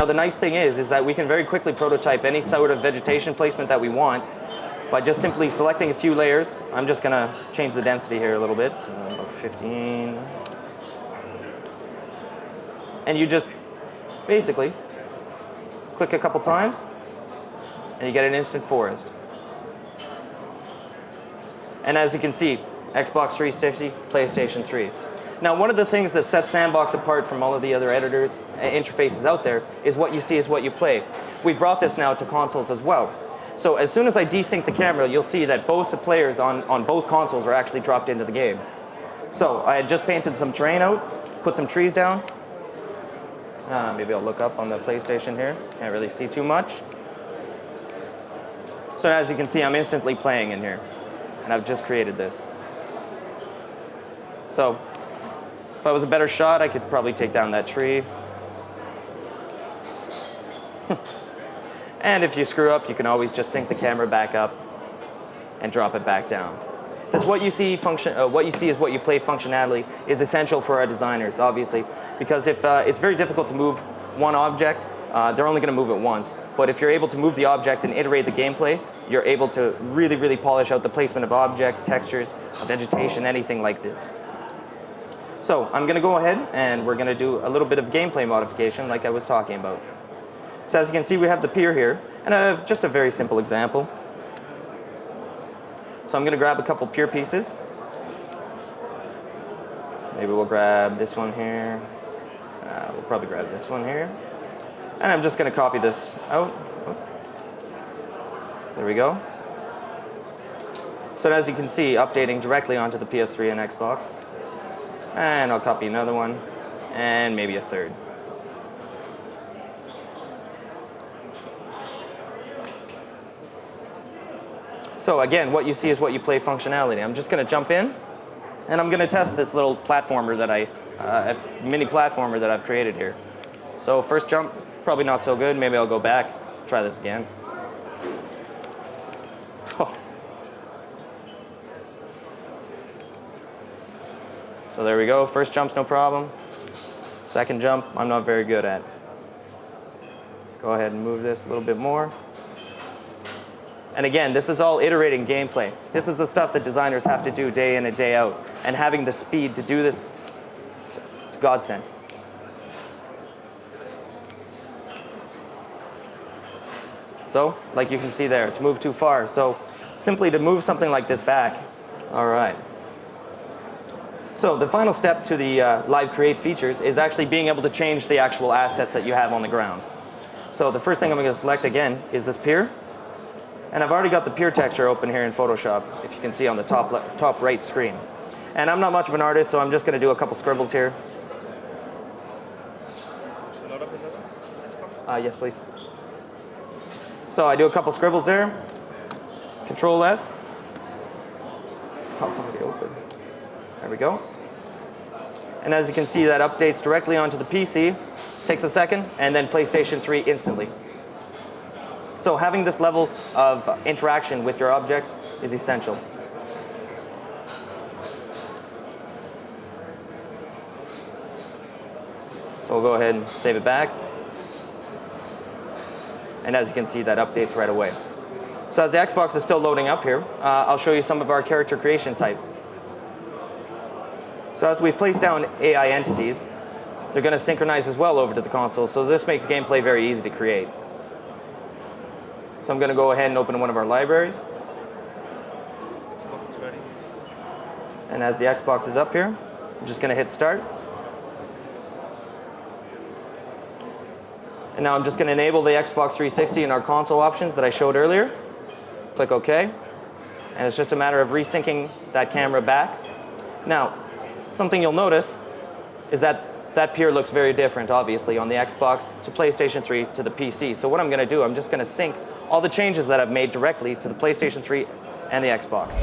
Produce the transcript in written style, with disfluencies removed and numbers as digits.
Now the nice thing is that we can very quickly prototype any sort of vegetation placement that we want by just simply selecting a few layers. I'm just going to change the density here a little bit, about 15. And you just basically click a couple times and you get an instant forest. And as you can see, Xbox 360, PlayStation 3. Now, one of the things that sets Sandbox apart from all of the other editors and interfaces out there is what you see is what you play. We brought this now to consoles as well. So as soon as I desync the camera, you'll see that both the players on both consoles are actually dropped into the game. So I had just painted some terrain out, put some trees down. Maybe I'll look up on the PlayStation here. Can't really see too much. So as you can see, I'm instantly playing in here. And I've just created this. So if I was a better shot, I could probably take down that tree. And if you screw up, you can always just sync the camera back up and drop it back down. This what you see is what you play functionality is essential for our designers, obviously, because if it's very difficult to move one object, they're only going to move it once. But if you're able to move the object and iterate the gameplay, you're able to really, really polish out the placement of objects, textures, vegetation, anything like this. So I'm going to go ahead and we're going to do a little bit of gameplay modification like I was talking about. So as you can see, we have the pier here, and I have just a very simple example. So I'm going to grab a couple pier pieces. Maybe we'll grab this one here. We'll probably grab this one here. And I'm just going to copy this out. There we go. So as you can see, updating directly onto the PS3 and Xbox. And I'll copy another one, and maybe a third. So again, what you see is what you play functionality. I'm just going to jump in, and I'm going to test this little platformer that mini platformer that I've created here. So first jump, probably not so good. Maybe I'll go back, try this again. Oh. So there we go. First jump's no problem. Second jump, I'm not very good at. Go ahead and move this a little bit more. And again, this is all iterating gameplay. This is the stuff that designers have to do day in and day out. And having the speed to do this, it's godsend. So, like you can see there, it's moved too far. So, simply to move something like this back. All right. So, the final step to the live create features is actually being able to change the actual assets that you have on the ground. So, the first thing I'm going to select again is this pier. And I've already got the pier texture open here in Photoshop, if you can see on the top right screen. And I'm not much of an artist, so I'm just going to do a couple scribbles here. Yes, please. So I do a couple scribbles there. Control S. Oh, somebody open. There we go. And as you can see, that updates directly onto the PC. Takes a second, and then PlayStation 3 instantly. So having this level of interaction with your objects is essential. So we'll go ahead and save it back. And as you can see, that updates right away. So as the Xbox is still loading up here, I'll show you some of our character creation type. So as we place down AI entities, they're going to synchronize as well over to the console. So this makes gameplay very easy to create. So I'm going to go ahead and open one of our libraries. Xbox is ready. And as the Xbox is up here, I'm just going to hit start. And now I'm just going to enable the Xbox 360 and our console options that I showed earlier. Click OK. And it's just a matter of resyncing that camera back. Now, something you'll notice is that that pier looks very different, obviously, on the Xbox to PlayStation 3 to the PC. So what I'm going to do, I'm just going to sync all the changes that I've made directly to the PlayStation 3 and the Xbox.